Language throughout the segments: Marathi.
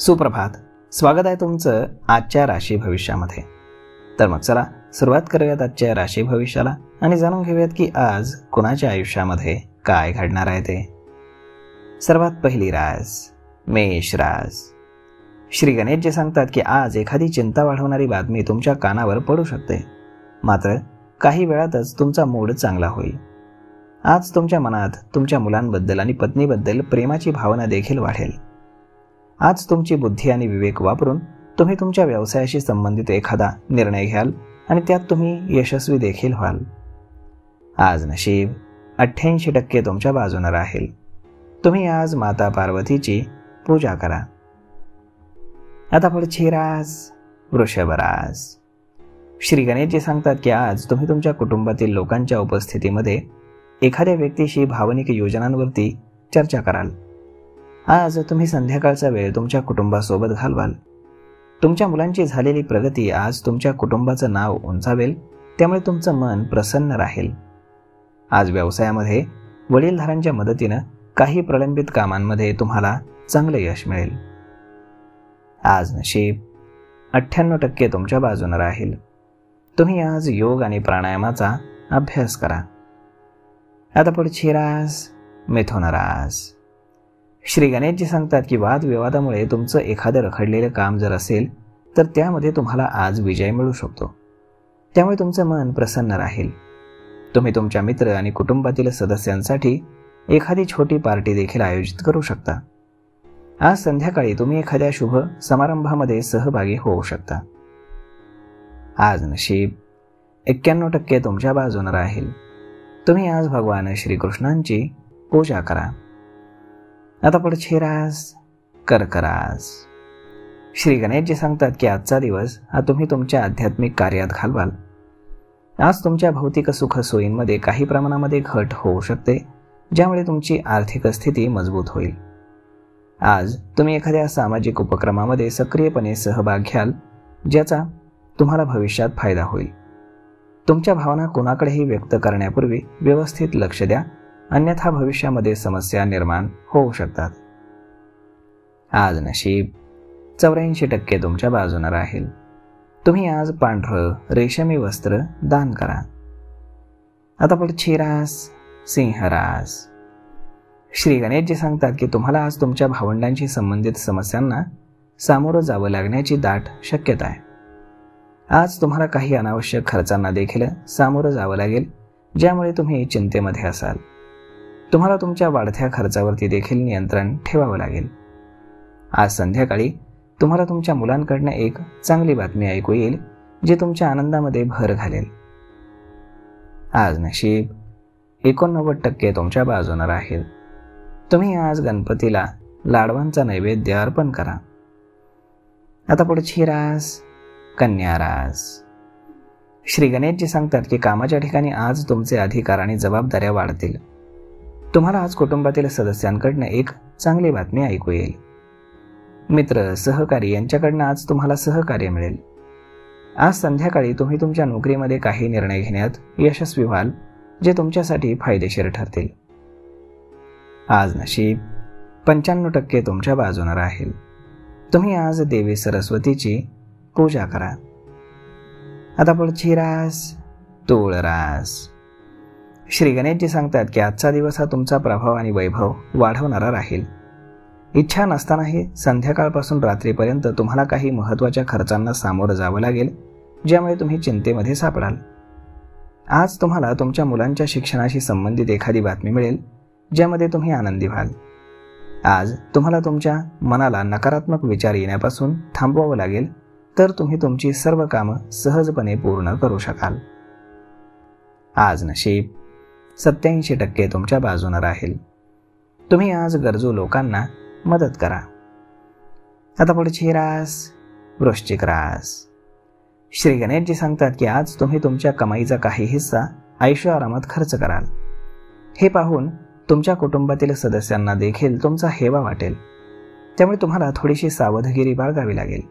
सुप्रभात. स्वागत आहे तुमचं आजच्या राशी भविष्यामध्ये. तर मग चला सुरुवात करूयात आजच्या राशी भविष्याला आणि जाणून घेऊयात की आज कुणाच्या आयुष्यामध्ये काय घडणार आहे ते. सर्वात पहिली रास मेष रास. श्री गणेशजी सांगतात की आज एखादी चिंता वाढवणारी बातमी तुमच्या कानावर पडू शकते, मात्र काही वेळातच तुमचा मूड चांगला होईल. आज तुमच्या मनात तुमच्या मुलांबद्दल आणि पत्नीबद्दल प्रेमाची भावना देखील वाढेल. आज तुमची बुद्धी आणि विवेक वापरून तुम्ही तुमच्या व्यवसायाशी संबंधित एखादा निर्णय घ्याल आणि त्यात तुम्ही यशस्वी देखील व्हाल. आज नशीब 88% तुमच्या बाजूने राहील. तुम्ही आज माता पार्वतीची पूजा करा. आता पुढची रास वृषभ रास. श्री गणेशजी सांगतात की आज तुम्ही तुमच्या कुटुंबातील लोकांच्या उपस्थितीमध्ये एखाद्या व्यक्तीशी भावनिक योजनांवरती चर्चा कराल. आज तुम्ही संध्याकाळचा वेळ तुमच्या कुटुंबासोबत घालवाल. तुमच्या मुलांची झालेली प्रगती आज तुमच्या कुटुंबाचं नाव उंचावेल, त्यामुळे तुमचं मन प्रसन्न राहील. आज व्यवसायामध्ये वडीलधाऱ्यांच्या मदतीनं काही प्रलंबित कामांमध्ये तुम्हाला चांगलं यश मिळेल. आज नशीब 98% तुमच्या बाजूने राहील. तुम्ही आज योग आणि प्राणायामाचा अभ्यास करा. आता पुढची रास मिथुन रास. श्री गणेशजी सांगतात की वादविवादामुळे तुमचं एखादं रखडलेलं काम जर असेल तर त्यामध्ये तुम्हाला आज विजय मिळू शकतो, त्यामुळे तुमचं मन प्रसन्न राहील. तुम्ही तुमच्या मित्र आणि कुटुंबातील सदस्यांसाठी एखादी छोटी पार्टी देखील आयोजित करू शकता. आज संध्याकाळी तुम्ही एखाद्या शुभ समारंभामध्ये सहभागी होऊ शकता. आज नशीब 91% तुमच्या बाजूने राहील. तुम्ही आज भगवान श्रीकृष्णांची पूजा करा. आता पुढची रास कर्क रास. श्री गणेशजी सांगतात की आजचा दिवस हा तुम्ही तुमच्या आध्यात्मिक कार्यात घालवाल. आज तुमच्या भौतिक सुख सोयींमध्ये काही प्रमाणामध्ये घट होऊ शकते, ज्यामुळे तुमची आर्थिक स्थिती मजबूत होईल. आज तुम्ही एखाद्या सामाजिक उपक्रमामध्ये सक्रियपणे सहभाग घ्याल, ज्याचा तुम्हाला भविष्यात फायदा होईल. तुमच्या भावना कोणाकडेही व्यक्त करण्यापूर्वी व्यवस्थित लक्ष द्या, अन्यथा भविष्यामध्ये समस्या निर्माण होऊ शकतात. आज नशीब 84% तुमच्या बाजूने राहील. तुम्ही आज पांढरं रेशमी वस्त्र दान करा. आता पुढची रास सिंह रास. श्री गणेशजी सांगतात की तुम्हाला आज तुमच्या भावंडांशी संबंधित समस्यांना सामोरं जावं लागण्याची दाट शक्यता आहे. आज तुम्हाला काही अनावश्यक खर्चांना देखील सामोरं जावं लागेल, ज्यामुळे तुम्ही चिंतेमध्ये असाल. तुम्हाला तुमच्या वाढत्या खर्चावरती देखील नियंत्रण ठेवावं लागेल. आज संध्याकाळी तुम्हाला तुमच्या मुलांकडनं एक चांगली बातमी ऐकू येईल, जी तुमच्या आनंदामध्ये भर घालेल. आज नशीब 89% तुमच्या बाजूने राहील. तुम्ही आज गणपतीला लाडवांचा नैवेद्य अर्पण करा. आता पुढची रास कन्या रास. श्री गणेशजी सांगतात की कामाच्या ठिकाणी आज तुमचे अधिकार आणि जबाबदाऱ्या वाढतील. तुम्हाला आज कुटुंबातील सदस्यांकडनं एक चांगली बातमी ऐकू येईल. मित्र सहकारी यांच्याकडनं आज तुम्हाला सहकार्य मिळेल. आज संध्याकाळी तुम्ही तुमच्या नोकरीमध्ये काही निर्णय घेण्यात यशस्वी व्हाल, जे तुमच्यासाठी फायदेशीर ठरतील. आज नशीब 95% तुमच्या बाजूने राहील. तुम्ही आज देवी सरस्वतीची पूजा करा. आता पुढची रास तूळ रास. श्री गणेशजी सांगतात की आजचा दिवस हा तुमचा प्रभाव आणि वैभव वाढवणारा राहील. इच्छा नसतानाही संध्याकाळपासून रात्रीपर्यंत तुम्हाला काही महत्त्वाच्या खर्चांना सामोरं जावं लागेल, ज्यामुळे तुम्ही चिंतेमध्ये सापडाल. आज तुम्हाला तुमच्या मुलांच्या शिक्षणाशी संबंधित एखादी बातमी मिळेल, ज्यामध्ये तुम्ही आनंदी व्हाल. आज तुम्हाला तुमच्या मनाला नकारात्मक विचार येण्यापासून थांबवावं लागेल, तर तुम्ही तुमची सर्व कामं सहजपणे पूर्ण करू शकाल. आज नशीब 87% तुमच्या बाजूने राहील. तुम्ही आज गरजू लोकांना मदत करा. आता पुढची रास वृश्चिक रास. श्री गणेशजी सांगतात की आज तुम्ही तुमच्या कमाईचा काही हिस्सा आयुष्य आरामात खर्च कराल. हे पाहून तुमच्या कुटुंबातील सदस्यांना देखील तुमचा हेवा वाटेल, त्यामुळे तुम्हाला थोडीशी सावधगिरी बाळगावी लागेल.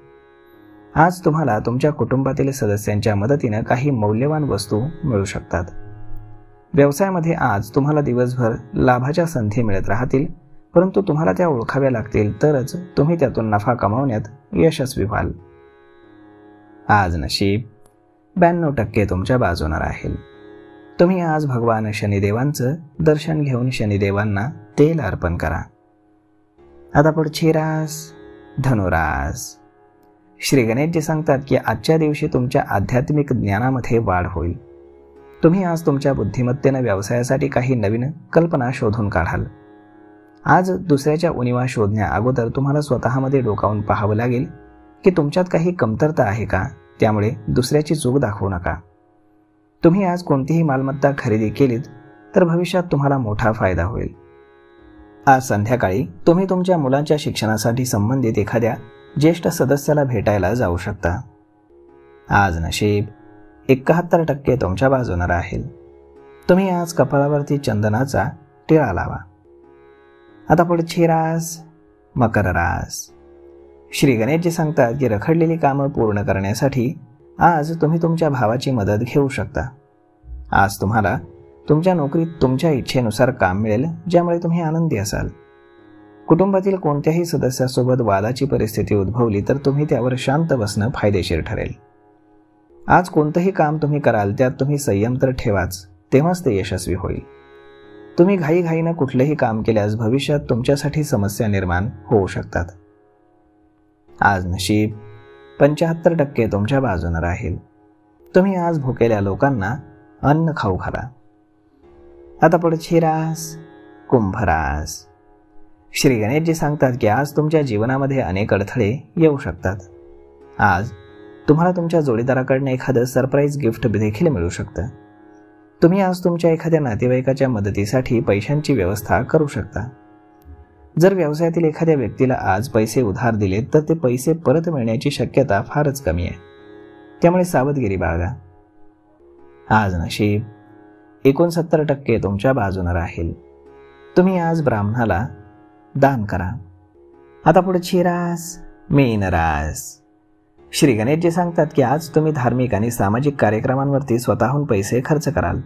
आज तुम्हाला तुमच्या कुटुंबातील सदस्यांच्या मदतीनं काही मौल्यवान वस्तू मिळू शकतात. व्यवसायामध्ये आज तुम्हाला दिवसभर लाभाच्या संधी मिळत राहतील, परंतु तुम्हाला त्या ओळखाव्या लागतील, तरच तुम्ही त्यातून नफा कमावण्यात यशस्वी व्हाल. आज नशीब 92% तुमच्या बाजूने राहील. तुम्ही आज भगवान शनिदेवांचं दर्शन घेऊन शनिदेवांना तेल अर्पण करा. आता पुढची रास धनुरास. श्री गणेशजी सांगतात की आजच्या दिवशी तुमच्या आध्यात्मिक ज्ञानामध्ये वाढ होईल. तुम्ही आज तुमच्या बुद्धिमत्तेने व्यवसायासाठी काही नवीन कल्पना शोधून काढाल. आज दुसऱ्याच्या उणिवा शोधण्या अगोदर तुम्हाला स्वतःमध्ये डोकावून पाहावं लागेल की तुमच्यात काही कमतरता आहे का. त्यामुळे दुसऱ्याची चूक दाखवू नका. तुम्ही आज कोणतीही मालमत्ता खरेदी केलीत तर भविष्यात तुम्हाला मोठा फायदा होईल. आज संध्याकाळी तुम्ही तुमच्या मुलांच्या शिक्षणासाठी संबंधित एखाद्या ज्येष्ठ सदस्याला भेटायला जाऊ शकता. आज नशीब 71% तुमच्या बाजूने राहील. तुम्ही आज कपाळावरती चंदनाचा टिळा लावा. आता पुढची रास मकर रास. श्री गणेशजी सांगतात की रखडलेली कामं पूर्ण करण्यासाठी आज तुम्ही तुमच्या भावाची मदत घेऊ शकता. आज तुम्हाला तुमच्या नोकरीत तुमच्या इच्छेनुसार काम मिळेल, ज्यामुळे तुम्ही आनंदी असाल. कुटुंबातील कोणत्याही सदस्यासोबत वादाची परिस्थिती उद्भवली तर तुम्ही त्यावर शांत बसणं फायदेशीर ठरेल. आज कोणतंही काम तुम्ही कराल त्यात तुम्ही संयम तर ठेवाच, तेव्हाच ते यशस्वी होईल. तुम्ही घाईघाईनं कुठलंही काम केल्यास भविष्यात तुमच्यासाठी समस्या निर्माण होऊ शकतात. आज नशीब 75% तुमच्या बाजूने राहील. तुम्ही आज भुकेल्या लोकांना अन्न खाऊ घाला. आता पुढची रास कुंभ रास. श्री गणेशजी सांगतात की आज तुमच्या जीवनामध्ये अनेक अडथळे येऊ शकतात. आज तुम्हाला तुमच्या जोडीदाराकडून एखादं सरप्राईज गिफ्ट देखील मिळू शकतं. तुम्ही आज तुमच्या एखाद्या नातेवाईकाच्या मदतीसाठी पैशांची व्यवस्था करू शकता. जर व्यवसायातील एखाद्या व्यक्तीला आज पैसे उधार दिले तर ते पैसे परत मिळण्याची शक्यता फारच कमी आहे. त्यामुळे सावधगिरी बाळगा. आज नशीब 69% तुमच्या बाजूने राहील. तुम्ही आज ब्राह्मणाला दान करा. आता पुढची रास मीन रास. श्री गणेशजी सांगतात की आज तुम्ही धार्मिक आणि सामाजिक कार्यक्रमांवरती स्वतःहून पैसे खर्च कराल.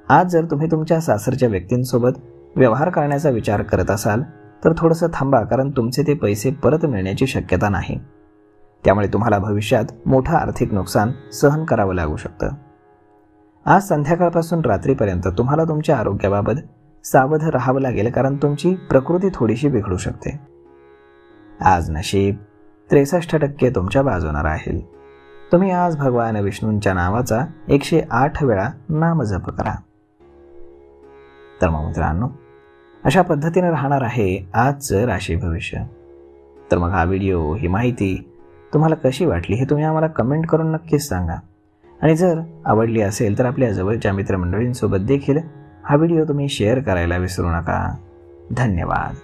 आज जर तुम्ही तुमच्या सासरच्या व्यक्तींसोबत व्यवहार करण्याचा विचार करत असाल तर थोडंसं थांबा, कारण तुमचे ते पैसे परत मिळण्याची शक्यता नाही. त्यामुळे तुम्हाला भविष्यात मोठं आर्थिक नुकसान सहन करावं लागू शकतं. आज संध्याकाळपासून रात्रीपर्यंत तुम्हाला तुमच्या आरोग्याबाबत सावध राहावं लागेल, कारण तुमची प्रकृती थोडीशी बिघडू शकते. आज नशीब 63% तुमच्या बाजूने राहील. तुम्ही आज भगवान विष्णूंच्या नावाचा 108 वेळा नामजप करा. तर मग मित्रांनो, अशा पद्धतीने राहणार आहे आजचं राशी भविष्य. तर मग हा व्हिडिओ, ही माहिती तुम्हाला कशी वाटली हे तुम्ही आम्हाला कमेंट करून नक्कीच सांगा. आणि जर आवडली असेल तर आपल्या जवळच्या मित्रमंडळींसोबत देखील हा व्हिडिओ तुम्ही शेअर करायला विसरू नका. धन्यवाद.